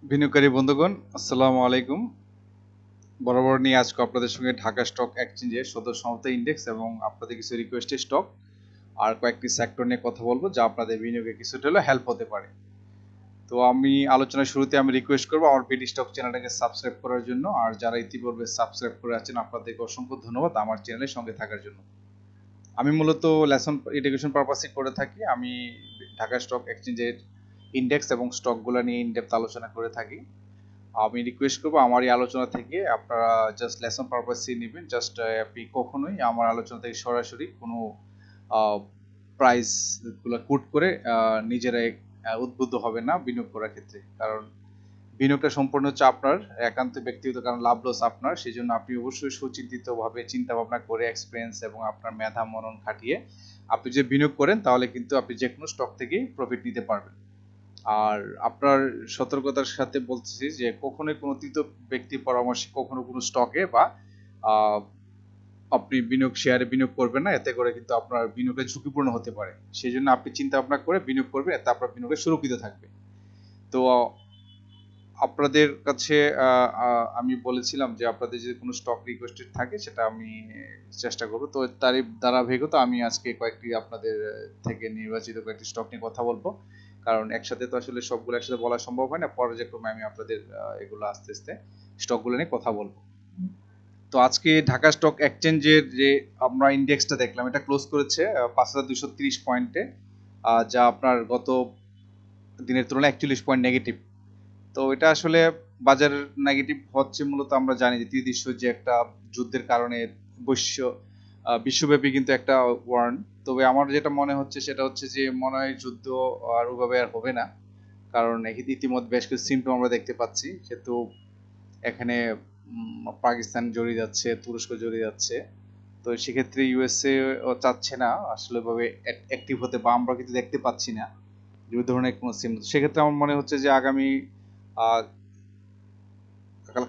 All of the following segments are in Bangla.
বিনিয়োগকারী বন্ধুগণ, আসসালামু আলাইকুম। বরাবর নিয়ে আজকে আপনাদের সঙ্গে ঢাকা স্টক এক্সচেঞ্জের সদর সংস্থা ইন্ডেক্স এবং আপনাদের কিছু রিকোয়েস্টেড স্টক আর কয়েকটি সেক্টর নিয়ে কথা বলবো, যা আপনাদের বিনিয়োগে কিছুটা হলেও হেল্প হতে পারে। তো আমি আলোচনার শুরুতে রিকোয়েস্ট করবো আমার বিডি স্টক চ্যানেলটাকে সাবস্ক্রাইব করার জন্য। আর যারা ইতিপূর্বে সাবস্ক্রাইব করে আছেন, আপনাদেরকে অসংখ্য ধন্যবাদ আমার চ্যানেলের সঙ্গে থাকার জন্য। আমি মূলত লেসন এডুকেশন পারপাসে করে থাকি। আমি ঢাকা স্টক এক্সচেঞ্জের ইন্ডেক্স এবং স্টকগুলো নিয়ে ইনডেপথ আলোচনা করে থাকি। আমি রিকোয়েস্ট করবো আমার এই আলোচনা থেকে আপনারা জাস্ট লেসন পারপাসে নেবেন। জাস্ট আপনি কখনোই আমার আলোচনা থেকে সরাসরি কোনো প্রাইস গুলো কোট করে নিজেরাই উদ্বুদ্ধ হবে না বিনিয়োগ করার ক্ষেত্রে। কারণ বিনিয়োগটা সম্পূর্ণ হচ্ছে আপনার একান্ত ব্যক্তিগত, কারণ লাভ লস আপনার। সেই জন্য আপনি অবশ্যই সুচিন্তিতভাবে চিন্তা ভাবনা করে এক্সপিরিয়েন্স এবং আপনার মেধা মনন খাটিয়ে আপনি যে বিনিয়োগ করেন, তাহলে কিন্তু আপনি যে কোনো স্টক থেকেই প্রফিট নিতে পারবেন। আর আপনার সতর্কতার সাথে বলতেছি যে কখনোই কোনো তৃতীয় ব্যক্তির পরামর্শে কখনো কোনো স্টকে বা আপনি শেয়ারে বিনিয়োগ করবেন না। এতে করে কিন্তু আপনার বিনিয়োগটা ঝুঁকিপূর্ণ হতে পারে। সেই জন্য আপনি চিন্তা ভাবনা করে বিনিয়োগ করবেন, এতে আপনার বিনিয়োগে সুরক্ষিত থাকবে। তো আপনাদের কাছে আমি বলেছিলাম যে আপনাদের যদি কোনো স্টক রিকোয়েস্টেড থাকে সেটা আমি চেষ্টা করব। তো তারই ধারাবাহিকতা আমি আজকে কয়েকটি আপনাদের থেকে নির্বাচিত কয়েকটি স্টক নিয়ে কথা বলবো। কারণ একসাথে তো আসলে সবগুলো একসাথে বলা সম্ভব হয় না। পর্যায়ক্রমে আমি আপনাদের এগুলো আস্তে আস্তে স্টকগুলো নিয়ে কথা বলবো। তো আজকে ঢাকা স্টক এক্সচেঞ্জের যে আমরা ইন্ডেক্সটা দেখলাম, এটা ক্লোজ করেছে 5230 পয়েন্টে, যা আপনার গত দিনের তুলনায় 41 পয়েন্ট নেগেটিভ। তো এটা আসলে বাজার নেগেটিভ হচ্ছে মূলত আমরা জানি যে ত্রিদেশ যে একটা যুদ্ধের কারণে বিশ্বব্যাপী কিন্তু একটা ওয়ার্ন। তবে আমার যেটা মনে হচ্ছে সেটা হচ্ছে যে মনে হয় যুদ্ধ আর ওভাবে আর হবে না। কারণ ইতিমধ্যে বেশ কিছু সিমটম আমরা দেখতে পাচ্ছি। সেহেতু এখানে পাকিস্তান জড়িয়ে যাচ্ছে, তুরস্ক জড়িয়ে যাচ্ছে। তো সেক্ষেত্রে ইউএসএ চাচ্ছে না আসলে ভাবে অ্যাক্টিভ হতে, বা আমরা কিন্তু দেখতে পাচ্ছি না যে ধরনের কোনো সিম। সেক্ষেত্রে আমার মনে হচ্ছে যে আগামী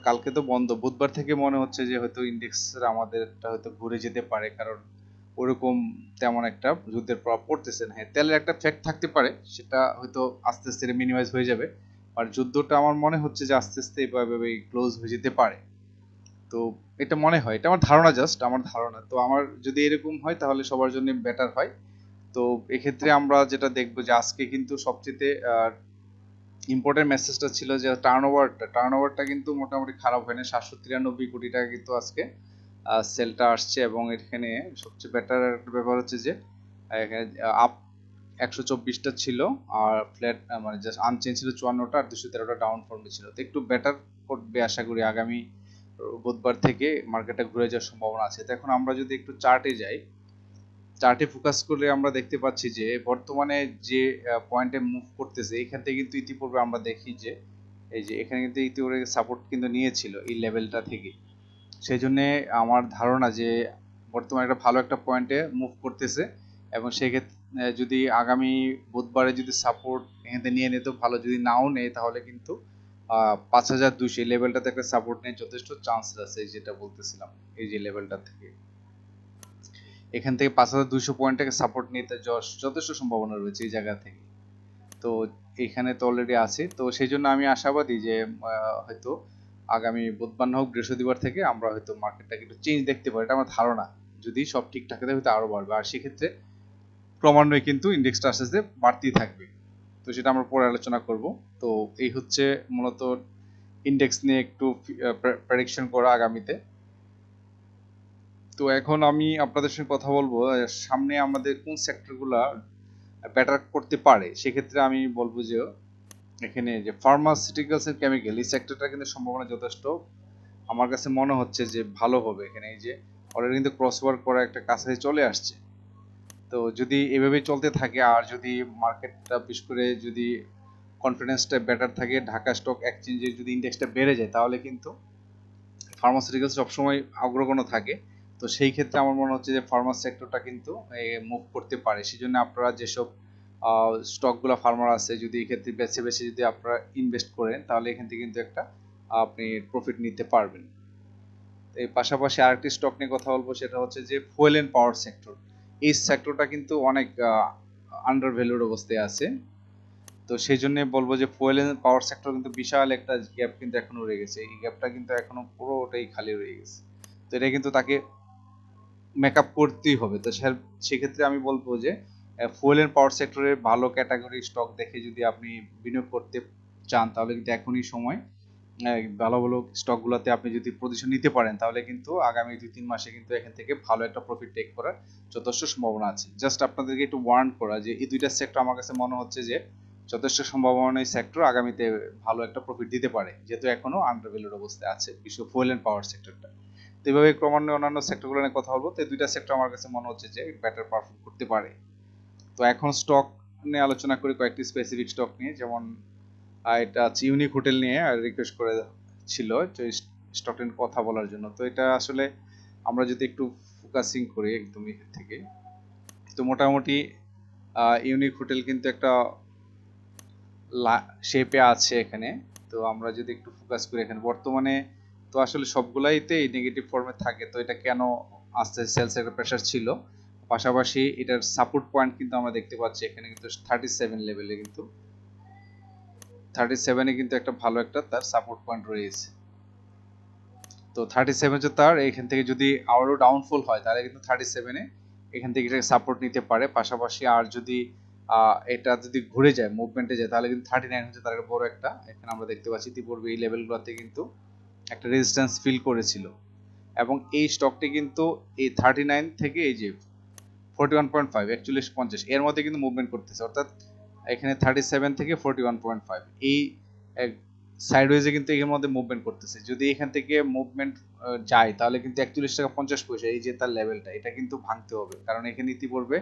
কালকে তো বন্ধ, বুধবার থেকে মনে হচ্ছে যে হয়তো ইন্ডেক্স আমাদেরটা হয়তো ঘুরে যেতে পারে। কারণ ওরকম তেমন একটা যুদ্ধের প্রভাব পড়তেছে না। হ্যাঁ, তেলের একটা ফ্যাক্ট থাকতে পারে, সেটা হয়তো আস্তে আস্তে মিনিমাইজ হয়ে যাবে। আর যুদ্ধটা আমার মনে হচ্ছে যে আস্তে আস্তে এভাবে ক্লোজ হয়ে যেতে পারে। তো এটা মনে হয়, এটা আমার ধারণা, জাস্ট আমার ধারণা। তো আমার যদি এরকম হয় তাহলে সবার জন্য বেটার হয়। তো এক্ষেত্রে আমরা যেটা দেখবো যে আজকে কিন্তু সবচেয়ে ইম্পর্টেন্ট মেসেজটা ছিল যে টার্নওভারটা কিন্তু মোটামুটি খারাপ হয় না। 793 কোটি টাকা কিন্তু আজকে সেলটা আসছে। এবং এখানে সবচেয়ে বেটার একটা ব্যাপার হচ্ছে যে এখানে আপ 124টা ছিল, আর ফ্ল্যাট মানে জাস্ট আনচেঞ্জ ছিল 54টা, আর 213টা ডাউন ফর্মে ছিল। তো একটু বেটার করবে আশা করি। আগামী বুধবার থেকে মার্কেটটা ঘুরে যাওয়ার সম্ভাবনা আছে। তো এখন আমরা যদি একটু চার্টে যাই, চার্টে ফোকাস করলে আমরা দেখতে পাচ্ছি যে বর্তমানে যে পয়েন্টে মুভ করতেছে, এখান থেকে কিন্তু ইতিপূর্বে আমরা দেখি যে এই যে এখানে কিন্তু ইতিপূর্বে সাপোর্ট কিন্তু নিয়েছিল এই লেভেলটা থেকে। সেই জন্য আমার ধারণা যে বর্তমানে একটা ভালো একটা পয়েন্টে মুভ করতেছে। এবং সেক্ষেত্রে যদি আগামী বুধবারে যদি সাপোর্ট এখান থেকে নিয়ে নিত ভালো, যদি নাও নেয় তাহলে কিন্তু 5200 এই লেভেলটাতে একটা সাপোর্ট নিয়ে যথেষ্ট চান্স আছে, যেটা বলতেছিলাম। এই যে লেভেলটা থেকে এখান থেকে 5200 পয়েন্টটাকে সাপোর্ট নিতে যথেষ্ট সম্ভাবনা রয়েছে এই জায়গা থেকে। তো এখানে তো অলরেডি আছে। তো সেই জন্য আমি আশাবাদী যে হয়তো আগামী বুধবার হোক বৃহস্পতিবার থেকে আমরা হয়তো মার্কেটটাকে একটু চেঞ্জ দেখতে পারি, এটা আমার ধারণা। যদি সব ঠিকঠাক থাকে হয়তো আরো বাড়বে। আর সেক্ষেত্রে ক্রমান্বয়ে কিন্তু ইন্ডেক্সটা আস্তে আস্তে বাড়তেই থাকবে। তো সেটা আমরা পরে আলোচনা করব। তো এই হচ্ছে মূলত ইন্ডেক্স নিয়ে একটু প্রেডিকশন করা আগামীতে। তো এখন আমি আপনাদের সঙ্গে কথা বলবো সামনে আমাদের কোন সেক্টরগুলা বেটার করতে পারে। সেক্ষেত্রে আমি বলবো যে এখানে যে ফার্মাসিউটিক্যালস এন্ড কেমিক্যাল এই সেক্টরটা কিন্তু সম্ভাবনা যথেষ্ট আমার কাছে মনে হচ্ছে যে ভালো হবে। এখানে এই যে অলরেডি কিন্তু ক্রসওভার করা একটা কাছাকাছি চলে আসছে। তো যদি এভাবেই চলতে থাকে, আর যদি মার্কেটটা বিশেষ করে যদি কনফিডেন্সটা বেটার থাকে, ঢাকা স্টক এক্সচেঞ্জের যদি ইন্ডেক্সটা বেড়ে যায়, তাহলে কিন্তু ফার্মাসিউটিক্যালস সবসময় অগ্রগণ্য থাকে। তো সেই ক্ষেত্রে আমার মনে হচ্ছে যে ফার্মা সেক্টরটা কিন্তু মুভ করতে পারে। সেই জন্য আপনারা যেসব স্টকগুলো ফার্মার আছে, যদি এক্ষেত্রে বেছে বেছে যদি আপনারা ইনভেস্ট করেন, তাহলে এখান থেকে কিন্তু একটা আপনি প্রফিট নিতে পারবেন। এই পাশাপাশি আরেকটি স্টক নিয়ে কথা বলবো, সেটা হচ্ছে যে ফুয়েল এন্ড পাওয়ার সেক্টর। এই সেক্টরটা কিন্তু অনেক আন্ডার ভ্যালুড অবস্থায় আছে। তো সেই জন্য বলবো যে ফুয়েল এন্ড পাওয়ার সেক্টর কিন্তু বিশাল একটা গ্যাপ কিন্তু এখনো রয়ে গেছে, এই গ্যাপটা কিন্তু এখনো পুরোটাই খালি রয়ে গেছে। তো এটা কিন্তু তাকে মেকআপ করতেই হবে। তো সেক্ষেত্রে আমি বলবো যে ফুয়েল এন্ড পাওয়ার সেক্টরের ভালো ক্যাটাগরি স্টক দেখে যদি আপনি বিনিয়োগ করতে চান তাহলে কিন্তু এখনই সময়। ভালো ভালো স্টকগুলোতে আপনি যদি পজিশন নিতে পারেন তাহলে কিন্তু আগামী 2-3 মাসে কিন্তু এখান থেকে ভালো একটা প্রফিট টেক করার যথেষ্ট সম্ভাবনা আছে। জাস্ট আপনাদেরকে একটু ওয়ার্ন করা যে এই দুইটা সেক্টর আমার কাছে মনে হচ্ছে যে যথেষ্ট সম্ভাবনা এই সেক্টর আগামীতে ভালো একটা প্রফিট দিতে পারে, যেহেতু এখনো আন্ডারভ্যালুড অবস্থায় আছে বিশেষ ফুয়েল এন্ড পাওয়ার সেক্টরটা। তো এইভাবে ক্রমান্বয়ে অন্যান্য সেক্টরগুলো নিয়ে কথা বলবো। তো এই দুইটা সেক্টর আমার কাছে মনে হচ্ছে যে বেটার পারফর্ম করতে পারে। তো এখন স্টক নিয়ে আলোচনা করি, কয়েকটি স্পেসিফিক স্টক নিয়ে। যেমন এটা হচ্ছে ইউনিক হোটেল নিয়ে রিকোয়েস্ট করে ছিল যে স্টক নিয়ে কথা বলার জন্য। তো এটা আসলে আমরা যদি একটু ফোকাসিং করি একদম এখান থেকে, তো মোটামুটি ইউনিক হোটেল কিন্তু একটা শেপে আছে এখানে। তো আমরা যদি একটু ফোকাস করি এখানে বর্তমানে, তো আসলে সবগুলাইতে নেগেটিভ ফর্মে থাকে। তো এটা কেন আস্তে সেলস একটা প্রেশার ছিল, পাশাপাশি এটার সাপোর্ট পয়েন্ট কিন্তু আমরা দেখতে পাচ্ছি এখানে কিন্তু 37 লেভেলে, কিন্তু 37-এ কিন্তু একটা ভালো একটা তার সাপোর্ট পয়েন্ট রয়েছে। তো 37 যে তার এখান থেকে যদি আবারও ডাউনফল হয় তাহলে কিন্তু 37-এ এখান থেকে এটাকে সাপোর্ট নিতে পারে। পাশাপাশি আর যদি এটা যদি ঘুরে যায়, মুভমেন্টে যায়, তাহলে কিন্তু 39 হচ্ছে তার বড় একটা, এখানে আমরা দেখতে পাচ্ছি ইতিপূর্বে এই লেভেলগুলোতে কিন্তু একটা রেজিস্ট্যান্স ফিল করেছিল। এবং এই স্টকটি কিন্তু এই 39 থেকে এই যে 41.5 41.50 এর মধ্যে কিন্তু মুভমেন্ট করতেছে, অর্থাৎ এখানে 37 থেকে 41.5 এই সাইডওয়েজে কিন্তু এর মধ্যে মুভমেন্ট করতেছে। যদি এখান থেকে মুভমেন্ট যায় তাহলে কিন্তু 41 টাকা 50 পয়সা এই যে তার লেভেলটা, এটা কিন্তু ভাঙতে হবে, কারণ এখানে ইতিপূর্বে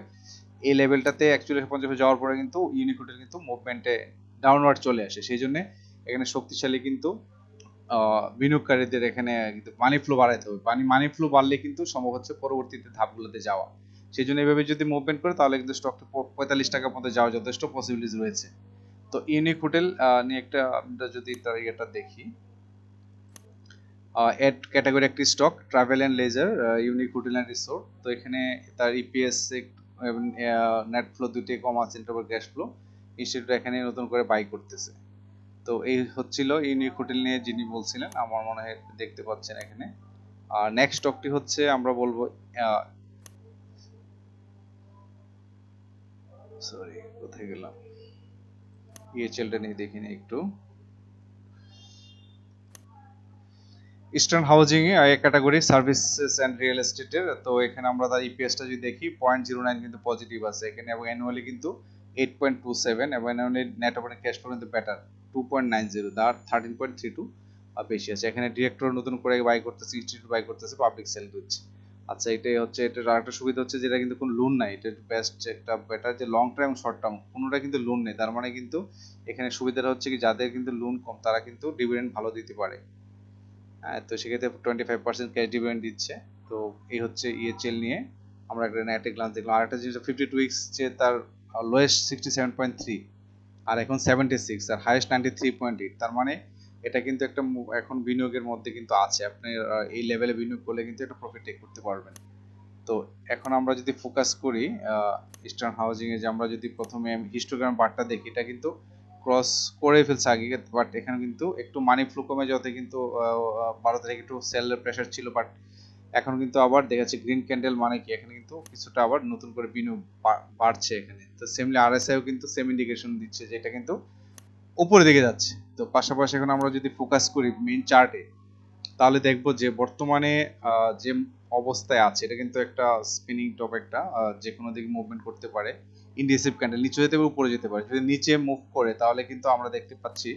এই লেভেলটাতে 41.50 যাওয়ার পরে কিন্তু ইউনিক হোটেল কিন্তু মুভমেন্টে ডাউনওয়ার্ড চলে আসে। সেই জন্য এখানে শক্তিশালী কিন্তু বিনিয়োগকারীদের এখানে কিন্তু মানি ফ্লো বাড়াইতে হবে। মানি ফ্লো বাড়লে কিন্তু সম্ভব হচ্ছে পরবর্তীতে ধাপগুলোতে যাওয়া। সেই জন্য এভাবে যদি মুভমেন্ট করে তাহলে কিন্তু স্টকটা 45 টাকার মধ্যে যাওয়ার যথেষ্ট পসিবিলিটিস রয়েছে। তো ইউনিক হোটেল নিয়ে একটা আমরা যদি তার ইয়েটা দেখি, এড ক্যাটাগরি একটি stock travel and leisure unique hotel and resort. তো এখানে তার ইপিএস এবং নেট ফ্লো দুটোই কম আছে, ইন্টারভাল ক্যাশ ফ্লো ইনস্টিটিউট এখানে নতুন করে বাই করতেছে। তো এই হচ্ছিল ইউনিক হোটেল নিয়ে যিনি বলছিলেন, আমার মনে হয় দেখতে পাচ্ছেন এখানে। আর নেক্সট স্টকটি হচ্ছে আমরা বলবো সরি কোথায় গেলাম, ইএচএলটা নিয়ে দেখিনি একটু। Eastern Housing A category services and real এস্টেটের। তো এখানে আমরা তার ইপিএসটা যদি দেখি 0.09 কিন্তু পজিটিভ আছে এখানে, এবং অ্যানুয়ালি কিন্তু 8.27, এবং annually net operating cash flow কিন্তু বেটার 2.90, তার 13.32 বেশি আছে। এখানে ডিরেক্টর নতুন করে বাই করতেছে, ইনস্টিটিউট বাই করতেছে, পাবলিক সেল দিচ্ছে। আচ্ছা, এটাই হচ্ছে এটার আরেকটা সুবিধা হচ্ছে যেটা কিন্তু কোনো লোন নাই, এটা বেস্ট একটা বেটার যে লং টার্ম শর্ট টার্ম কোনোটা কিন্তু লোন নেই। তার মানে কিন্তু এখানে সুবিধাটা হচ্ছে কি যাদের কিন্তু লোন কম তারা কিন্তু ডিভিডেন্ড ভালো দিতে পারে। তো সেক্ষেত্রে 25% ক্যাশ ডিভিডেন্ড দিচ্ছে। তো এই হচ্ছে ইএচএল নিয়ে আমরা একটা গ্লান্স দেখলাম। আর একটা জিনিস 52 উইকস যে তার লোয়েস্ট 67.3 আর এখন 76 আর হাইয়েস্ট 93.8, তার মানে এটা কিন্তু একটা এখন বিনিয়োগের মধ্যে কিন্তু আছে। আপনি এই লেভেলে বিনিয়োগ করলে কিন্তু একটা প্রফিট টেক করতে পারবেন। তো এখন আমরা যদি ফোকাস করি ইস্টার্ন হাউজিং এ, যে আমরা যদি প্রথমে হিস্টোগ্রাম বারটা দেখি, এটা কিন্তু ক্রস করে ফেলছে আগে, বাট এখানে কিন্তু একটু মানি ফ্লো কমে যাওয়াতে কিন্তু 12 তারিখে একটু সেলের প্রেশার ছিল, বাট এখন কিন্তু আবার দেখা যাচ্ছে গ্রিন ক্যান্ডেল, মানে কি এখানে কিন্তু কিছুটা আবার নতুন করে বিনিয়োগ বাড়ছে এখানে। তো সেমলি আরএসআইও কিন্তু সেম ইন্ডিকেশন দিচ্ছে যে এটা কিন্তু উপরের দিকে যাচ্ছে। তো পাশাপাশি এখন আমরা যদি ফোকাস করি মেইন চার্টে তাহলে দেখবো যে বর্তমানে যে অবস্থায় আছে এটা কিন্তু একটা স্পিনিং টপ, একটা যে কোনো দিকে মুভমেন্ট করতে পারে। ইন্ডিসিভ ক্যান্ডেল নিচে যেতে পারে উপরে যেতে পারে, যদি নিচে মুভ করে তাহলে কিন্তু আমরা দেখতে পাচ্ছি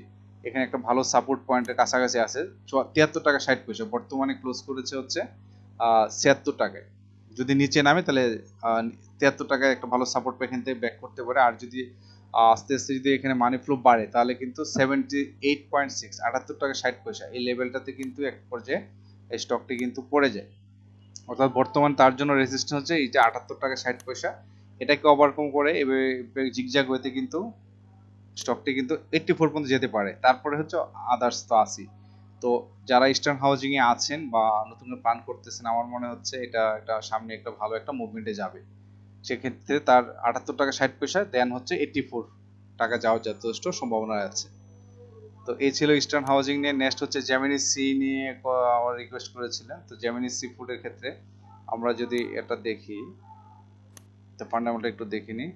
এখানে একটা ভালো সাপোর্ট পয়েন্টের কাছাকাছি আছে 73 টাকা 60 পয়সা, বর্তমানে ক্লোজ করেছে হচ্ছে 76 টাকায়। যদি নিচে নামে তাহলে 73 টাকায় একটা ভালো সাপোর্ট এখান থেকে ব্যাক করতে পারে। আর যদি আস্তে আস্তে যদি এখানে মানি ফ্লো বাড়ে তাহলে কিন্তু 78.6 78 টাকা 60 পয়সা এই লেভেলটাতে কিন্তু এক পর্যায়ে এই স্টকটি কিন্তু পড়ে যায়। অর্থাৎ বর্তমান তার জন্য রেজিস্ট্যান্স হচ্ছে এই যে 78 টাকা 60 পয়সা, এটাকে ওভারকাম করে এবার জিগজ্যাগ ওয়েতে কিন্তু স্টকটি কিন্তু 84 পর্যন্ত যেতে পারে। তারপরে হচ্ছে আদার্স তো আসি। তো যারা ইস্টার্ন হাউজিং এ আছেন বা নতুন প্ল্যান করতেছেন, আমার মনে হচ্ছে এটা একটা সামনে একটা ভালো একটা মুভমেন্টে যাবে। সেক্ষেত্রে তার 78 টাকা 60 পয়সা দেন হচ্ছে 84 টাকা যাওয়ার যথেষ্ট সম্ভাবনা আছে। তো এই ছিল ইস্টার্ন হাউজিং নিয়ে। নেক্সট হচ্ছে জেমিনি সি নিয়ে আমার রিকোয়েস্ট করেছিলেন। তো জেমিনি সি ফুডের ক্ষেত্রে আমরা যদি এটা দেখি, তো ফান্ডামেন্টাল একটু দেখিনি।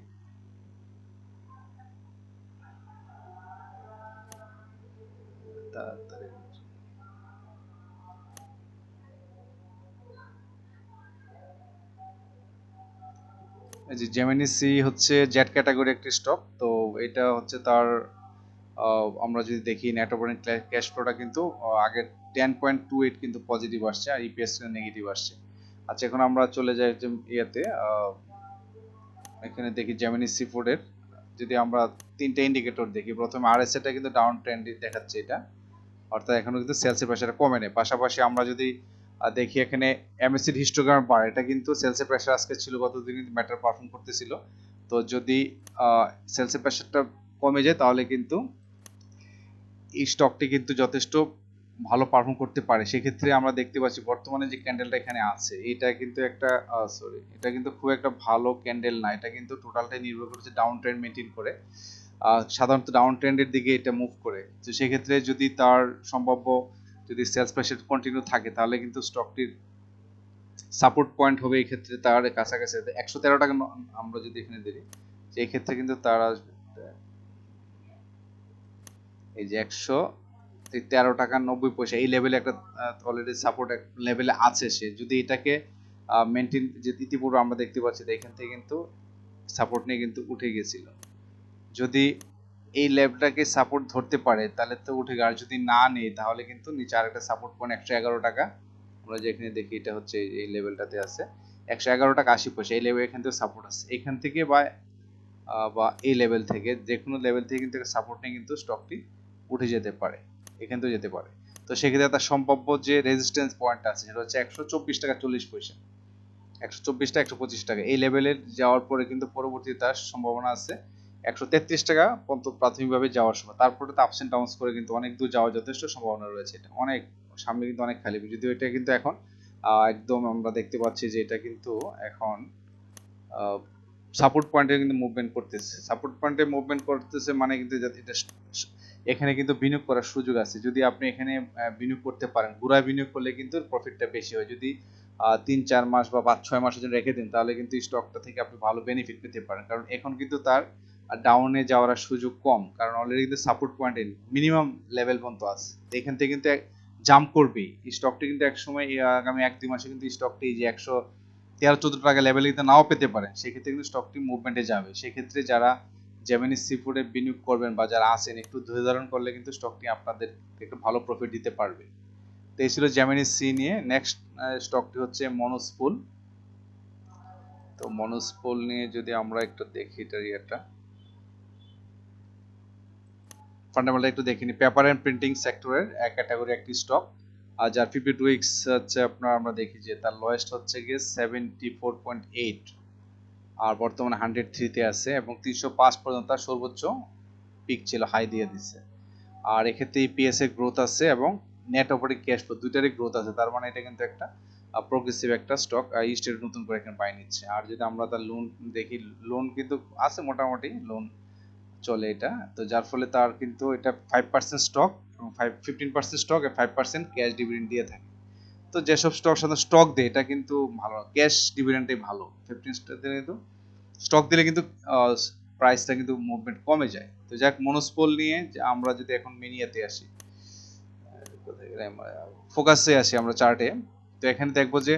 এই যে জেমিনি সি হচ্ছে জেড ক্যাটাগরি একটি স্টক। তো এটা হচ্ছে তার আমরা যদি দেখি নেট অপারেটিং ক্যাশ ফ্লোটা কিন্তু আগের 10.28 কিন্তু পজিটিভ আসছে, আর ইপিএস নেগেটিভ আসছে। আচ্ছা, এখন আমরা চলে যাই যে ইয়েতে, এখানে দেখি জেমিনি সি ফুডের যদি আমরা তিনটা ইন্ডিকেটর দেখি। প্রথমে আরএসএ টা কিন্তু ডাউন ট্রেন্ড দেখাচ্ছে, এটা অর্থাৎ এখনো কিন্তু সেলসের প্রেসারটা কমে নেই। পাশাপাশি আমরা যদি দেখি এখানে এমএসসি হিস্টোগ্রাম বার, এটা কিন্তু সেলসের প্রেসার আজকে ছিল, গতদিন কিন্তু ম্যাটার পারফর্ম করতেছিল। তো যদি সেলসের প্রেসারটা কমে যায় তাহলে কিন্তু এই স্টকটি কিন্তু যথেষ্ট ভালো পারফর্ম করতে পারে। সেক্ষেত্রে আমরা দেখতে পাচ্ছি বর্তমানে যে ক্যান্ডেলটা এখানে আছে, এটা কিন্তু একটা এটা কিন্তু খুব একটা ভালো ক্যান্ডেল না। এটা কিন্তু টোটালটাই নির্ভর করছে ডাউন ট্রেন্ড মেনটেন করে, সাধারণত ডাউন ট্রেন্ডের দিকে এটা মুভ করে। তো সেক্ষেত্রে যদি তার সম্ভাব্য যদি সেলস প্রেসার কন্টিনিউ থাকে তাহলে কিন্তু স্টকটির সাপোর্ট পয়েন্ট হবে এই ক্ষেত্রে তার কাছাকাছি 113 টাকা। আমরা যদি এখানে দেখি যে এই ক্ষেত্রে কিন্তু তারা এই যে 113 টাকা 90 পয়সা এই লেভেলে একটা অলরেডি সাপোর্ট লেভেলে আছে। সে যদি এটাকে মেনটেন, যে ইতিপূর্বে আমরা দেখতে পাচ্ছি এখান থেকে কিন্তু সাপোর্ট নিয়ে কিন্তু উঠে গেছিল। যদি এই লেভেলটাকে সাপোর্ট ধরতে পারে তাহলে তো উঠে গেল, আর যদি না নেই তাহলে কিন্তু নিচে আরেকটা সাপোর্ট পয়েন্ট 111 টাকা। আমরা যেখানে দেখি এটা হচ্ছে এই লেভেলটাতে আছে 111 টাকা 80 পয়সা, এই লেভেল এখান থেকে সাপোর্ট আছে। এখান থেকে বা এই লেভেল থেকে যে কোনো লেভেল থেকে কিন্তু সাপোর্ট নিয়ে কিন্তু স্টকটি উঠে যেতে পারে, এখান থেকে যেতে পারে। তো সেক্ষেত্রে তার সম্ভাব্য যে রেজিস্ট্যান্স পয়েন্ট আছে সেটা হচ্ছে 124 টাকা 40 পয়সা, 124 টাকা 125 টাকা। এই লেভেলে যাওয়ার পরে কিন্তু পরবর্তীতে তার সম্ভাবনা আছে 133 টাকা পর্যন্ত প্রাথমিকভাবে যাওয়ার সময়। তারপরে তো আপস এন্ড ডাউনস করে কিন্তু অনেক দূর যাওয়ার যথেষ্ট সম্ভাবনা রয়েছে। এটা অনেক সামনে কিন্তু অনেক খালি, যদিও এটা কিন্তু এখন একদম আমরা দেখতে পাচ্ছি যে এটা কিন্তু এখন সাপোর্ট পয়েন্টে কিন্তু মুভমেন্ট করতেছে। সাপোর্ট পয়েন্টে মুভমেন্ট করতেছে মানে কিন্তু এটা এখানে কিন্তু বিনিয়োগ করার সুযোগ আছে। যদি আপনি এখানে বিনিয়োগ করতে পারেন, ঘুরায় বিনিয়োগ করলে কিন্তু প্রফিটটা বেশি হয়। যদি 3-4 মাস বা 5-6 মাসের জন্য রেখে দেন তাহলে কিন্তু স্টকটা থেকে আপনি ভালো বেনিফিট পেতে পারেন। কারণ এখন কিন্তু তার ডাউনে যাওয়ার সুযোগ কম, কারণ অলরেডি কিন্তু সাপোর্ট পয়েন্টে মিনিমাম লেভেল পর্যন্ত আছে। এখান থেকে কিন্তু জাম্প করবেই স্টকটি, কিন্তু একসময় আগামী 1-2 মাসে কিন্তু স্টকটি যে 113-14 টাকা লেভেলে কিন্তু নাও পেতে পারে। সেক্ষেত্রে কিন্তু স্টকটি মুভমেন্টে যাবে। সেক্ষেত্রে যারা জেমিনি সি ফুডে বিনিয়োগ করবেন বা যারা আছেন একটু ধৈর্য ধারণ করলে কিন্তু স্টকটি আপনাদের একটু ভালো প্রফিট দিতে পারবে। তো এই ছিল জেমিনি সি নিয়ে। নেক্সট স্টকটি হচ্ছে মনোস্পুল। তো মনোস্পুল নিয়ে যদি আমরা একটু দেখি এটার ইয়েটা ফান্ডামেন্টাল একটু দেখিনি। পেপার এন্ড প্রিন্টিং সেক্টরের এক ক্যাটাগরি একটি স্টক, আর যার 52 উইকস হচ্ছে আপনার আমরা দেখি যে তার লোয়েস্ট হচ্ছে গিয়ে 74.8, আর বর্তমানে 103 তে আছে, এবং 305 পর্যন্ত তার সর্বোচ্চ পিক ছিল, হাই দিয়ে দিচ্ছে। আর এক্ষেত্রে ইপিএস এর গ্রোথ আছে এবং নেট অপারেটিং ক্যাশ ফ্লো দুইটারই গ্রোথ আছে। তার মানে এটা কিন্তু একটা প্রোগ্রেসিভ একটা স্টক, ইস্টেট নতুন করে এখানে বাই নিচ্ছে। আর যদি আমরা তার লোন দেখি, লোন কিন্তু আছে মোটামুটি, লোন চলে এটা। তো যার ফলে তার কিন্তু এটা 5% স্টক এবং 15% স্টক আর 5% ক্যাশ ডিভিডেন্ড দিয়ে থাকে। তো যেসব স্টক সাধারণত স্টক দেয় এটা কিন্তু ভালো, ক্যাশ ডিভিডেন্ডটাই ভালো। 15 কিন্তু স্টক দিলে কিন্তু প্রাইসটা কিন্তু মুভমেন্ট কমে যায়। তো যাক, মনোস্পল নিয়ে আমরা যদি এখন মিনিয়াতে আসি, ফোকাসে আসি আমরা চার্টে, তো এখানে দেখবো যে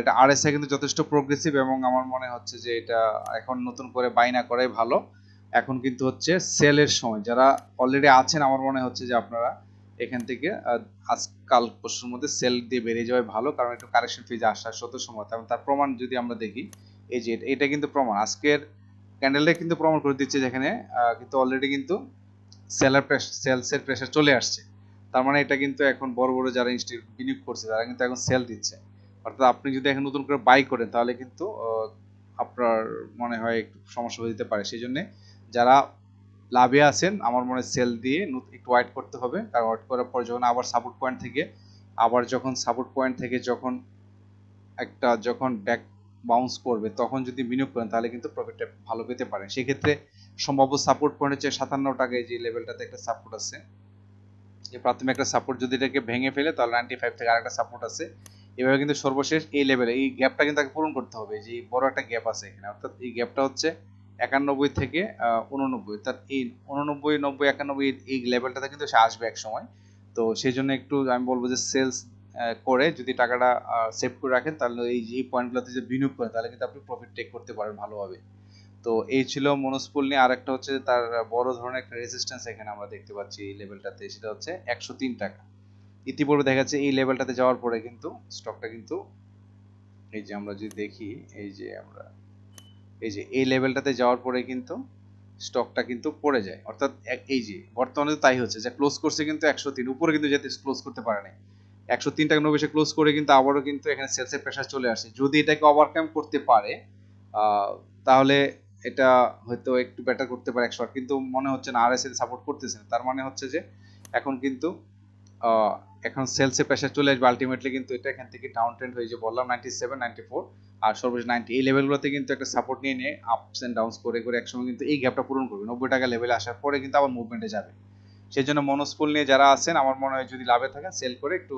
এটা আরএসআই কিন্তু যথেষ্ট প্রোগ্রেসিভ, এবং আমার মনে হচ্ছে যে এটা এখন নতুন করে বাই না করাই ভালো। এখন কিন্তু হচ্ছে সেলের সময়। যারা অলরেডি আছেন আমার মনে হচ্ছে যে আপনারা এখান থেকে আজকাল পরশুর মধ্যে সেল দিয়ে বেরিয়ে যাওয়াই ভালো, কারণ একটু কারেকশন ফেজ আসার সত্য সময়। কারণ তার প্রমাণ যদি আমরা দেখি, এই যে এটা কিন্তু প্রমাণ, আজকের ক্যান্ডেলটা কিন্তু প্রমাণ করে দিচ্ছে যেখানে কিন্তু অলরেডি কিন্তু সেলসের প্রেসার চলে আসছে। তার মানে এটা কিন্তু এখন বড় বড় যারা ইনস্টিটিউট বিনিয়োগ করছে তারা কিন্তু এখন সেল দিচ্ছে। অর্থাৎ আপনি যদি এখন নতুন করে বাই করেন তাহলে কিন্তু আপনার মনে হয় একটু সমস্যা হয়ে যেতে পারে। সেই জন্য যারা লাভে আছেন আমার মনে হয় সেল দিয়ে একটু ওয়েট করতে হবে। কারণ ওয়েট করার পর যখন আবার সাপোর্ট পয়েন্ট থেকে যখন ব্যাক বাউন্স করবে তখন যদি বিনিয়োগ করেন তাহলে কিন্তু প্রফিটটা ভালো পেতে পারেন। সেক্ষেত্রে সম্ভাব্য সাপোর্ট পয়েন্ট হচ্ছে 57 টাকা। এই যে লেভেলটাতে একটা সাপোর্ট আছে, যে প্রাথমিক একটা সাপোর্ট, যদি এটাকে ভেঙে ফেলে তাহলে 95 থেকে আরেকটা সাপোর্ট আছে। এভাবে কিন্তু সর্বশেষ এই লেভেলে এই গ্যাপটা কিন্তু তাকে পূরণ করতে হবে, যে বড় একটা গ্যাপ আছে এখানে, অর্থাৎ এই গ্যাপটা হচ্ছে 91 থেকে 89। তার এই 89, 90, 91 এই লেভেলটাতে কিন্তু সে আসবে এক সময়। তো সেই জন্য একটু আমি বলবো যে সেলস করে যদি টাকাটা সেভ করে রাখেন, তাহলে এই পয়েন্টগুলোতে যে বিনিয়োগ করেন, তাহলে কিন্তু আপনি প্রফিট টেক করতে পারেন ভালোভাবে। তো এই ছিল মনোস্পুল নিয়ে। আরেকটা হচ্ছে তার বড় ধরনের একটা রেজিস্ট্যান্স এখানে আমরা দেখতে পাচ্ছি এই লেভেলটাতে, সেটা হচ্ছে 103 টাকা। ইতিপূর্বে দেখা যাচ্ছে এই লেভেলটাতে যাওয়ার পরে কিন্তু স্টকটা কিন্তু, এই যে আমরা যদি দেখি, এই যে আমরা এই যে এই লেভেলটাতে যাওয়ার পরে কিন্তু স্টকটা কিন্তু পড়ে যায়, অর্থাৎ এই যে বর্তমানে তাই হচ্ছে, যে ক্লোজ করছে কিন্তু 103 উপরে, কিন্তু যেতে ক্লোজ করতে পারে নাই। 103 টাকা 90 ক্লোজ করে কিন্তু আবারও কিন্তু এখানে সেলসের প্রেসার চলে আসে। যদি এটাকে ওভারকাম করতে পারে তাহলে এটা হয়তো একটু বেটার করতে পারে 108, কিন্তু মনে হচ্ছে না, আরএসএল সাপোর্ট করতেছে না। তার মানে হচ্ছে যে এখন কিন্তু এখন সেলসে প্রেসার চলে আসবে আলটিমেটলি, কিন্তু এটা এখান থেকে ডাউন ট্রেন্ড হয়ে যে বললাম 97, 94 আর সর্বশেষ 90, এই লেভেলগুলোতে কিন্তু একটা সাপোর্ট নিয়ে নিয়ে আপস এন্ড ডাউনস করে করে একসময় কিন্তু এই গ্যাপটা পূরণ করবে। 90 টাকা লেভেলে আসার পরে কিন্তু আবার মুভমেন্টে যাবে। সেই জন্য মনোস্পুল নিয়ে যারা আছেন, আমার মনে হয় যদি লাভে থাকেন সেল করে একটু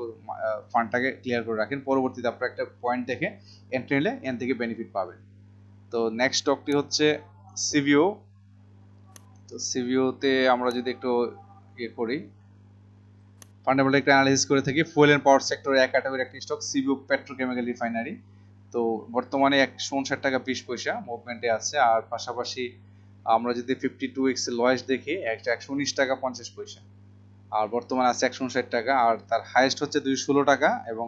ফান্ডটাকে ক্লিয়ার করে রাখেন, পরবর্তীতে আপনারা একটা পয়েন্ট দেখে এন্ট্রি নিলে এন থেকে বেনিফিট পাবেন। তো নেক্সট স্টকটি হচ্ছে সিভিও। তো সিভিওতে আমরা যদি একটু ইয়ে করি, ফান্ডামেন্টাল একটা অ্যানালাইসিস করে থাকি, ফুয়েল এন্ড পাওয়ার সেক্টরের এক ক্যাটাগরি একটি স্টক সিভিও পেট্রোকেমিক্যাল রিফাইনারি। তো বর্তমানে 159 টাকা 20 পয়সা মুভমেন্টে আছে। আর পাশাপাশি আমরা যদি 52x লয়েস্ট দেখি, 119 টাকা 50 পয়সা, আর বর্তমানে আছে 159 টাকা, আর তার হাইয়েস্ট হচ্ছে 216 টাকা এবং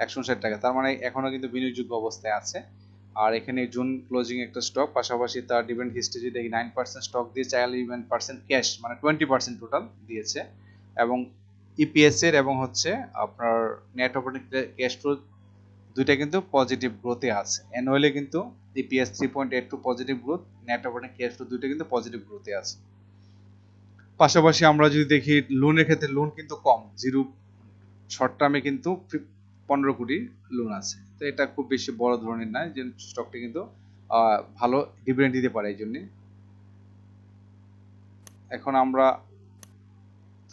159 টাকা। তার মানে এখনো কিন্তু বিনিয়োগযোগ্য অবস্থায় আছে। আর এখানে জুন ক্লোজিং একটা স্টক, পাশাপাশি তার ডিভিডেন্ড হিস্ট্রি যদি দেখি 9% স্টক দিয়েছে, 11% ক্যাশ, মানে 20% টোটাল দিয়েছে। এবং ইপিএস এর এবং হচ্ছে আপনার নেট অপারেটিং ক্যাশ ফ্লো দুইটা কিন্তু পজিটিভ গ্রোথে আছে। অ্যানুয়ালি কিন্তু EPS 3.82 positive growth, net operating cash flow দুইটা কিন্তু পজিটিভ গ্রোথে আছে। পাশাপাশি আমরা যদি দেখি লোনের ক্ষেত্রে, লোন কিন্তু কম, জিরো, শর্ট টার্মে কিন্তু 15 কোটি লোন আছে। তো এটা খুব বেশি বড় ধরনের নয়, যে স্টকটি কিন্তু ভালো ডিভিডেন্ড দিতে পারে। এই জন্য এখন আমরা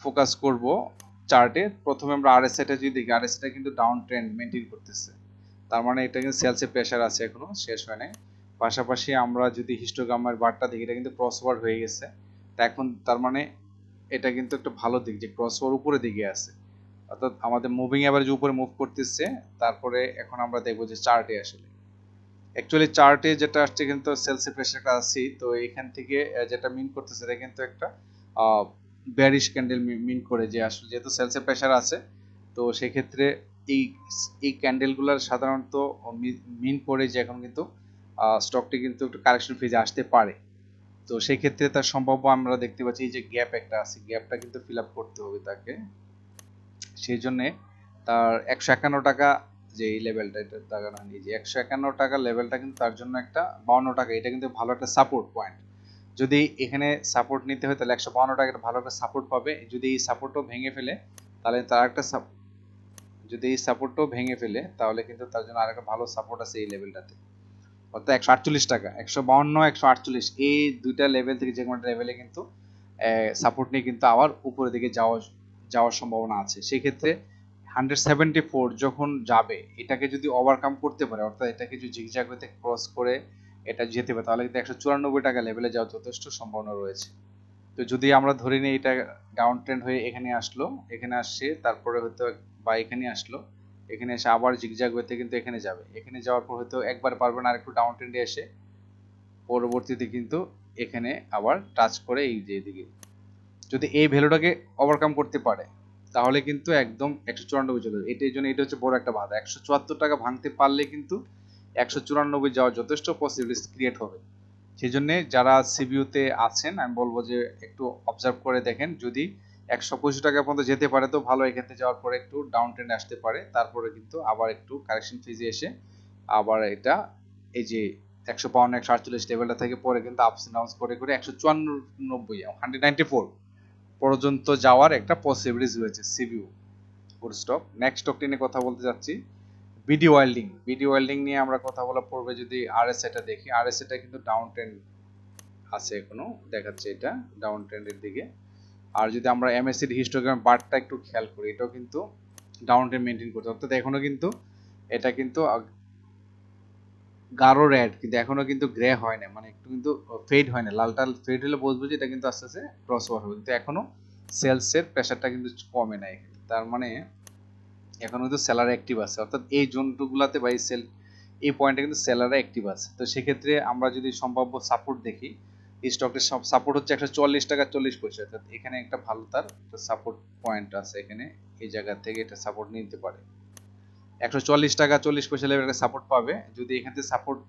ফোকাস করব চার্টে। প্রথমে আমরা আরএসআইটা যদি দেখি, আরএসআইটা কিন্তু ডাউন ট্রেন্ড মেনটেন করতেছে, তার মানে এটা কিন্তু সেলসে প্রেসার আছে, এখনো শেষ হয় নাই। পাশাপাশি আমরা যদি হিস্টোগ্রামের বারটা দেখি, এটা কিন্তু ক্রসওভার হয়ে গেছে। তা এখন তার মানে এটা কিন্তু একটা ভালো দিক, যে ক্রসওভার উপরে দিকে আছে, অর্থাৎ আমাদের মুভিং অ্যাভারেজ উপরে মুভ করতেছে। তারপরে এখন আমরা দেখবো যে চার্টে আসলে অ্যাকচুয়ালি চার্টে যেটা আসছে কিন্তু সেলসে প্রেসারটা আছে। তো এখান থেকে যেটা মিন করতেছে, এটা কিন্তু একটা বেয়ারিশ ক্যান্ডেল মিন করে, যে আসলে যেহেতু সেলসে প্রেসার আছে, তো সেক্ষেত্রে এই এই ক্যান্ডেলগুলোর সাধারণত মিন করে যে এখন কিন্তু স্টকটি কিন্তু একটু কারেকশন ফেজে আসতে পারে। তো সেই ক্ষেত্রে তার সম্ভাব্য আমরা দেখতে পাচ্ছি এই যে গ্যাপ একটা আছে, গ্যাপটা কিন্তু ফিল আপ করতে হবে তাকে। সেই জন্য তার 151 টাকা যে এই লেভেলটা, এটা টাকা না, এই যে 151 টাকা লেভেলটা কিন্তু তার জন্য একটা 52 টাকা, এটা কিন্তু ভালো একটা সাপোর্ট পয়েন্ট। যদি এখানে সাপোর্ট নিতে হয় তাহলে 152 টাকা একটা ভালো একটা সাপোর্ট পাবে। যদি এই সাপোর্টও ভেঙে ফেলে তাহলে তার একটা যদি এই সাপোর্টও ভেঙে ফেলে তাহলে কিন্তু তার জন্য আরেকটা ভালো সাপোর্ট আছে এই লেভেলটাতে, অর্থাৎ 148 টাকা, 152, 148 এই দুইটা লেভেল থেকে যে কোনো লেভেলে কিন্তু সাপোর্ট নিয়ে কিন্তু আবার উপরের দিকে যাওয়ার সম্ভাবনা আছে। সেই ক্ষেত্রে 174 যখন যাবে, এটাকে যদি ওভারকাম করতে পারে, অর্থাৎ এটাকে যদি জিগজ্যাগ হতে ক্রস করে এটা যেতে পারে, তাহলে কিন্তু 194 টাকা লেভেলে যাওয়ার যথেষ্ট সম্ভাবনা রয়েছে। তো যদি আমরা ধরে নিই এটা ডাউন ট্রেন্ড হয়ে এখানে আসলো, এখানে আসছে, তারপরে হয়তো বা এখানে আসলো, এখানে এসে আবার জিগজ্যাগ হতে কিন্তু এখানে যাবে, এখানে যাওয়ার পর হয়তো একবার পারবে না, আর একটু ডাউন ট্রেন্ডে এসে পরবর্তীতে কিন্তু এখানে আবার টাচ করে এই যে এদিকে, যদি এই ভ্যালুটাকে ওভারকাম করতে পারে তাহলে কিন্তু একদম 194 চলে যাবে। এটার জন্য এটা হচ্ছে বড় একটা বাধা, 174 টাকা ভাঙতে পারলে কিন্তু 194 যাওয়ার যথেষ্ট পসিবিলিটি ক্রিয়েট হবে। সেই জন্য যারা সিবিইউতে আছেন আমি বলবো যে একটু অবজার্ভ করে দেখেন, যদি 125 টাকা পর্যন্ত যেতে পারে তো ভালো, এখানে যাওয়ার পরে একটু ডাউন ট্রেন্ড আসতে পারে, তারপরে কিন্তু আবার একটু কারেকশন ফেজে এসে আবার এটা এই যে 152, 148 লেভেলটা থেকে পরে কিন্তু আপস এন্ড ডাউনস করে করে 194, 194 পর্যন্ত যাওয়ার একটা পসিবিলিটিস রয়েছে সিবিইউ ফুড স্টক। নেক্সট স্টকটি নিয়ে কথা বলতে যাচ্ছি, বিডি ওয়েল্ডিং। বিডি ওয়েল্ডিং নিয়ে আমরা কথা বলা পূর্বে যদি আরএসআইটা দেখি, আরএসআইটা কিন্তু ডাউন ট্রেন্ড আছে এখনো দেখাচ্ছে এটা ডাউন ট্রেন্ডের দিকে। আর যদি আমরা এমএসসির হিস্টোগ্রাম বারটা একটু খেয়াল করি, এটাও কিন্তু ডাউন ট্রেন্ড মেনটেন করছে, অর্থাৎ এখনো কিন্তু এটা কিন্তু গাঢ় রেড, কিন্তু এখনো কিন্তু গ্রে হয় না, মানে একটু কিন্তু ফেড হয় না। লালটা ফেড হলে বুঝবো যে এটা কিন্তু আস্তে আস্তে ক্রস ওভার হবে, কিন্তু এখনো সেলসের প্রেশারটা কিন্তু কমে নাই। তার মানে এখন কিন্তু সেলার অ্যাক্টিভ আছে, অর্থাৎ এই জোনগুলোতে বা এই সেল এই পয়েন্টে কিন্তু সেলাররা অ্যাক্টিভ আছে। তো সেক্ষেত্রে আমরা যদি সম্ভাব্য সাপোর্ট দেখি, এই স্টকটির সাপোর্ট হচ্ছে 140 টাকা 40 পয়সা, অর্থাৎ এখানে একটা ভালো তার সাপোর্ট পয়েন্ট আছে, এখানে এই জায়গা থেকে এটা সাপোর্ট নিতে পারে। 140 টাকা 40 পয়সা লেভেল একটা সাপোর্ট পাবে। যদি এখান থেকে সাপোর্ট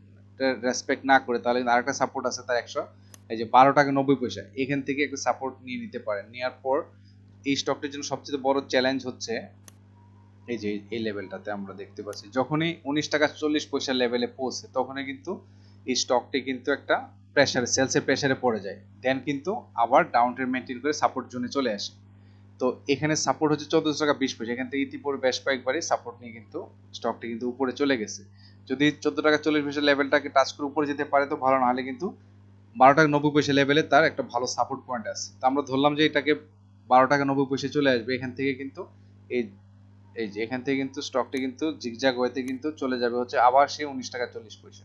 রেসপেক্ট না করে, তাহলে আরেকটা সাপোর্ট আছে তার 12 টাকা 90 পয়সা, এখান থেকে একটা সাপোর্ট নিয়ে নিতে পারেন। নেওয়ার পর এই স্টকটির জন্য সবচেয়ে বড় চ্যালেঞ্জ হচ্ছে এই যে এই লেভেলটাতে আমরা দেখতে পাচ্ছি, যখনই 19 টাকা 40 পয়সা লেভেলে পৌঁছে তখনই কিন্তু এই স্টকটি কিন্তু একটা প্রেসারে, সেলসের প্রেসারে পড়ে যায়, দেন কিন্তু আবার ডাউন ট্রেন্ড মেনটেন করে সাপোর্ট জোনে চলে আসে। তো এখানে সাপোর্ট হচ্ছে 14 টাকা 20 পয়সা, এখান থেকে ইতিপূর্বে বেশ কয়েকবারই সাপোর্ট নিয়ে কিন্তু স্টকটি কিন্তু উপরে চলে গেছে। যদি 14 টাকা 40 পয়সা লেভেলটাকে টাচ করে উপরে যেতে পারে তো ভালো, না হলে কিন্তু 12 টাকা 90 পয়সা লেভেলে তার একটা ভালো সাপোর্ট পয়েন্ট আছে। তো আমরা ধরলাম যে এটাকে 12 টাকা 90 পয়সা চলে আসবে, এখান থেকে কিন্তু এই এই যে এখান থেকে কিন্তু স্টকটি কিন্তু জিগজ্যাগ ওয়েতে কিন্তু চলে যাবে হচ্ছে আবার সেই 19 টাকা 40 পয়সা।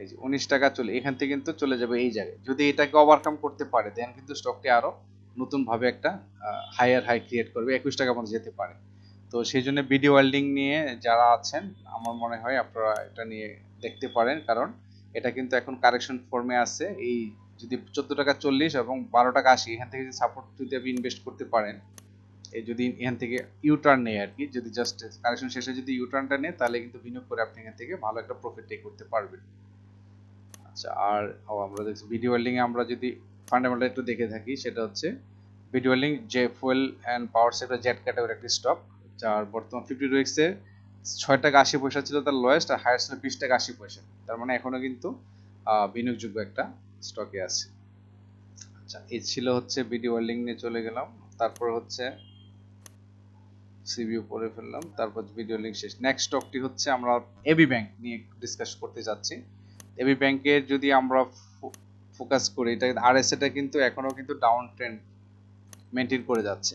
এই যে 19 টাকা এখান থেকে কিন্তু চলে যাবে এই জায়গায়। যদি এটাকে ওভারকাম করতে পারে দেন কিন্তু স্টকটি আরো নতুন ভাবে একটা হায়ার হাই ক্রিয়েট করবে, 21 টাকা পর্যন্ত যেতে পারে। তো সেই জন্য বিডি ওয়েল্ডিং নিয়ে যারা আছেন, আমার মনে হয় আপনারা এটা নিয়ে দেখতে পারেন, কারণ এটা কিন্তু এখন কারেকশন ফর্মে আছে। এই যদি 14 টাকা 40 এবং 12 টাকা 80 এখান থেকে যদি সাপোর্ট যদি আপনি ইনভেস্ট করতে পারেন, এই যদি এখান থেকে ইউটার্ন নেয় আর কি, যদি জাস্ট কারেকশন শেষে যদি ইউটার্নটা নেয়, তাহলে কিন্তু বিনিয়োগ করে আপনি এখান থেকে ভালো একটা প্রফিট টেক করতে পারবেন। আচ্ছা, আর আমরা দেখছি ভিডিও ওয়েল্ডিং এ আমরা যদি ফান্ডামেন্টাল একটু দেখে থাকি, সেটা হচ্ছে ভিডিও ওয়েল্ডিং যে fuel and power sector jet category একটি স্টক, যার বর্তমান 52X এর 6 টাকা 80 পয়সা ছিল তার লোয়েস্ট, আর হাইয়েস্ট ছিল 20 টাকা 80 পয়সা। তার মানে এখনো কিন্তু বিনিয়োগযোগ্য একটা স্টকে আছে। আচ্ছা, এই ছিল হচ্ছে ভিডিও ওয়েল্ডিং নিয়ে চলে গেলাম। তারপর হচ্ছে সিভিউ পড়ে ফেললাম, তারপর ভিডিও লিঙ্ক শেষ। নেক্সট স্টকটি হচ্ছে আমরা এবি ব্যাংক নিয়ে ডিসকাস করতে যাচ্ছি। এবি ব্যাংকের যদি আমরা ফোকাস করি, এটা আরএসএ টা কিন্তু এখনো কিন্তু ডাউন ট্রেন্ড মেনটেন করে যাচ্ছে,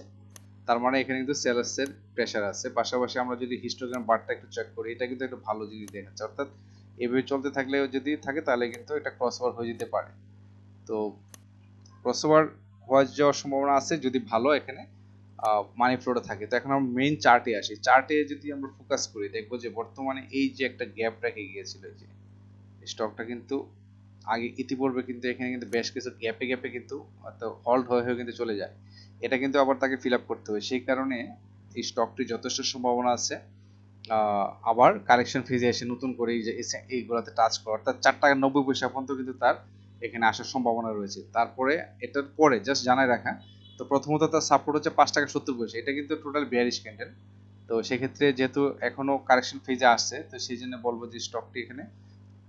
তার মানে এখানে কিন্তু সেলার্সের প্রেসার আছে। পাশাপাশি আমরা যদি হিস্টোগ্রাম বারটা একটু চেক করি, এটা কিন্তু একটা ভালো জিনিস দেখাচ্ছে, অর্থাৎ এভাবে চলতে থাকলে যদি থাকে তাহলে কিন্তু এটা ক্রসওভার হয়ে যেতে পারে। তো ক্রসওভার হয়ে যাওয়ার সম্ভাবনা আছে যদি ভালো এখানে মানি ফ্লোটা থাকে। তো এখন আমরা মেইন চার্টে আসি। চার্টে যদি আমরা ফোকাস করি, দেখবো যে বর্তমানে এই যে একটা গ্যাপ রেখে গিয়েছিল, যে স্টকটা কিন্তু আগে ইতিপূর্বে কিন্তু এখানে কিন্তু বেশ কিছু গ্যাপে গ্যাপে কিন্তু হল্ড হয়ে হয়ে কিন্তু চলে যায়, এটা কিন্তু আবার তাকে ফিল আপ করতে হবে। সেই কারণে এই স্টকটি যথেষ্ট সম্ভাবনা আছে আবার কারেকশন ফেজে এসে নতুন করে এই যে এইগুলোতে টাচ করা, অর্থাৎ 4 টাকা 90 পয়সা পর্যন্ত কিন্তু তার এখানে আসার সম্ভাবনা রয়েছে। তারপরে এটার পরে জাস্ট জানাই রাখা, তো প্রথমত তার সাপোর্ট হচ্ছে 5 টাকা 70 পয়সা, এটা কিন্তু টোটাল বিয়ারিশ ক্যান্ডেল। তো সেক্ষেত্রে যেহেতু এখনো কারেকশন ফেজে আসছে, তো সেই জন্য বলবো যে স্টকটি এখানে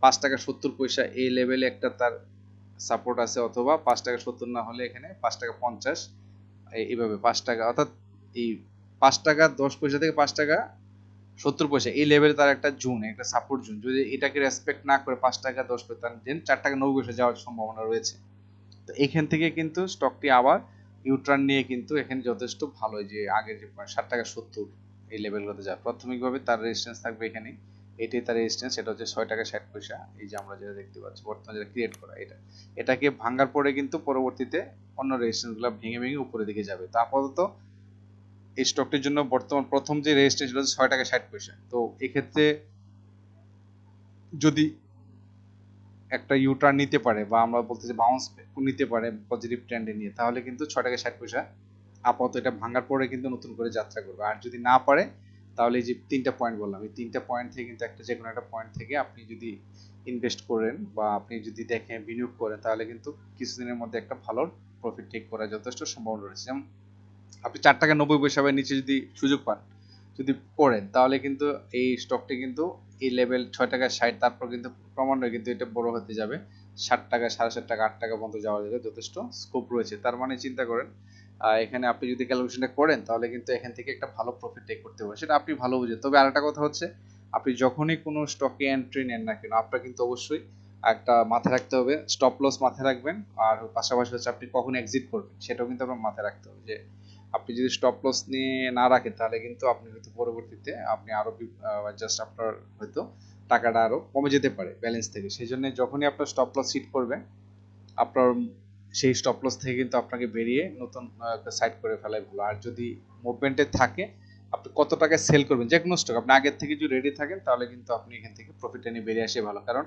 5 টাকা 70 পয়সা এই লেভেলে একটা তার সাপোর্ট আছে, অথবা 5 টাকা 70 না হলে এখানে 5 টাকা 50 এইভাবে 5 টাকা, অর্থাৎ এই 5 টাকা 10 পয়সা থেকে 5 টাকা 70 পয়সা এই লেভেলে তার একটা জোন, একটা সাপোর্ট জোন। যদি এটাকে রেসপেক্ট না করে 5 টাকা 10 পয়সা, দেন 4 টাকা 90 পয়সা যাওয়ার সম্ভাবনা রয়েছে। তো এখান থেকে কিন্তু স্টকটি আবার ইউটার্ন নিয়ে কিন্তু এখানে যথেষ্ট ভালো, যে আগের যে 7 টাকা 70 এই লেভেলগুলোতে যায়, প্রাথমিকভাবে তার রেজিস্ট্যান্স থাকবে এখানে। এটাই তার রেজিস্ট্যান্স, এটা হচ্ছে 6 টাকা 60 পয়সা। এই যে আমরা যেটা দেখতে পাচ্ছি বর্তমানে যেটা ক্রিয়েট করা, এটাকে ভাঙার পরে কিন্তু পরবর্তীতে অন্য রেজিস্ট্যান্সগুলো ভেঙে ভেঙে উপরের দিকে যাবে। তো আপাতত এই স্টকটির জন্য বর্তমান প্রথম যে রেজিস্ট্যান্স ছিল 6 টাকা 60 পয়সা। তো এক্ষেত্রে যদি একটা ইউটার্ন নিতে পারে, বা আমরা বলতে যে বাউন্স নিতে পারে পজিটিভ ট্রেন্ডে নিয়ে, তাহলে কিন্তু 6 টাকা 60 পয়সা আপাতত এটা ভাঙার পরে কিন্তু নতুন করে যাত্রা করবে। আর যদি না পারে, তাহলে এই যে 3টা পয়েন্ট বললাম, এই 3টা পয়েন্ট থেকে কিন্তু একটা যে কোনো একটা পয়েন্ট থেকে আপনি যদি ইনভেস্ট করেন বা আপনি যদি দেখেন বিনিয়োগ করেন, তাহলে কিন্তু কিছুদিনের মধ্যে একটা ভালো প্রফিট টেক করার যথেষ্ট সম্ভাবনা রয়েছে। যেমন আপনি 4 টাকা 90 পয়সা নিচে যদি সুযোগ পান, যদি করেন, তাহলে কিন্তু এই স্টকটি কিন্তু এই লেভেল 6 টাকা 60, তারপর কিন্তু ক্রমান্বয়ে কিন্তু এটা বড় হতে যাবে 7 টাকা 7.5 টাকা 8 টাকা পর্যন্ত যাওয়ার যথেষ্ট স্কোপ রয়েছে। তার মানে চিন্তা করেন এখানে আপনি যদি ক্যালকুলেশনটা করেন, তাহলে কিন্তু এখান থেকে একটা ভালো প্রফিট টেক করতে পারেন, সেটা আপনি ভালো বুঝেন। তবে আরেকটা কথা হচ্ছে, আপনি যখনই কোনো স্টকে এন্ট্রি নেন না কেন, আপনার কিন্তু অবশ্যই একটা মাথায় রাখতে হবে, স্টপ লস মাথায় রাখবেন। আর পাশাপাশি হচ্ছে আপনি কখন এক্সিট করবেন সেটাও কিন্তু আপনার মাথায় রাখতে হবে, যে আপনি যদি স্টপ লস নিয়ে না রাখেন তাহলে কিন্তু আপনি হয়তো পরবর্তীতে আপনি আরো জাস্ট আপনার হয়তো টাকাটা আরো কমে যেতে পারে ব্যালেন্স থেকে। সেই জন্য যখনই আপনার স্টপ লস হিট করবে, আপনার সেই স্টপ লস থেকে কিন্তু আপনাকে বেরিয়ে নতুন একটা সাইড করে ফেলাই ভালো। আর যদি মুভমেন্টে থাকে, আপনি কত টাকায় সেল করবেন যে কোনো স্টক, আপনি আগের থেকে যদি রেডি থাকেন তাহলে কিন্তু আপনি এখান থেকে প্রফিটটা নিয়ে বেরিয়ে আসে ভালো। কারণ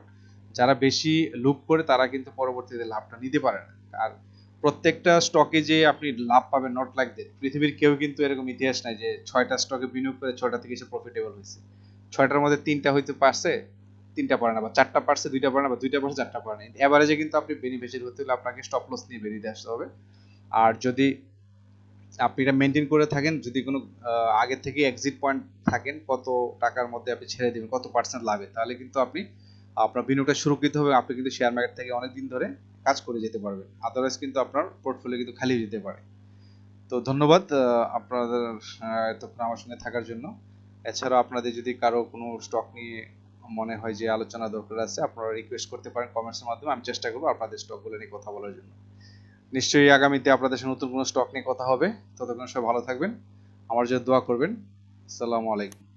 যারা বেশি লুপ করে তারা কিন্তু পরবর্তীতে লাভটা নিতে পারে না। আর প্রত্যেকটা স্টকে যে আপনি লাভ পাবেন নট লাইক দ্যাট, পৃথিবীর কেউ কিন্তু এরকম ইতিহাস নাই যে 6টা স্টকে বিনিয়োগ করে 6টা থেকে সে প্রফিটেবল হয়েছে। 6টার মধ্যে 3টা হইতে পারছে, 3টা পারে না, বা 4টা পারছে 2টা পারে না, বা 2টা পারছে 4টা পারে না। এভারেজে কিন্তু আপনি বেনিফিশিয়ারি হতে হলে আপনাকে স্টপ লস নিয়ে বেরিয়ে আসতে হবে। আর যদি আপনি এটা মেনটেন করে থাকেন, যদি কোনো আগে থেকে এক্সিট পয়েন্ট থাকেন কত টাকার মধ্যে আপনি ছেড়ে দিবেন, কত পার্সেন্ট লাভে, তাহলে কিন্তু আপনি আপনার বিনিয়োগটা সুরক্ষিত হবে। আপনি কিন্তু শেয়ার মার্কেট থেকে অনেক দিন ধরে কাজ করে যেতে পারবেন। আদারওয়াইজ কিন্তু আপনার পোর্টফোলিও কিন্তু খালি হয়ে যেতে পারে। তো ধন্যবাদ আপনাদের এতক্ষণ আমার সঙ্গে থাকার জন্য। এছাড়াও আপনাদের যদি কারো কোনো স্টক নিয়ে মনে হয় যে আলোচনা দরকার আছে, আপনারা রিকোয়েস্ট করতে পারেন কমেন্টসের মাধ্যমে। আমি চেষ্টা করবো আপনাদের স্টকগুলো নিয়ে কথা বলার জন্য। নিশ্চয়ই আগামীতে আপনাদের সাথে নতুন কোনো স্টক নিয়ে কথা হবে। ততক্ষণ সবাই ভালো থাকবেন, আমার জন্য দোয়া করবেন। আসসালামু আলাইকুম।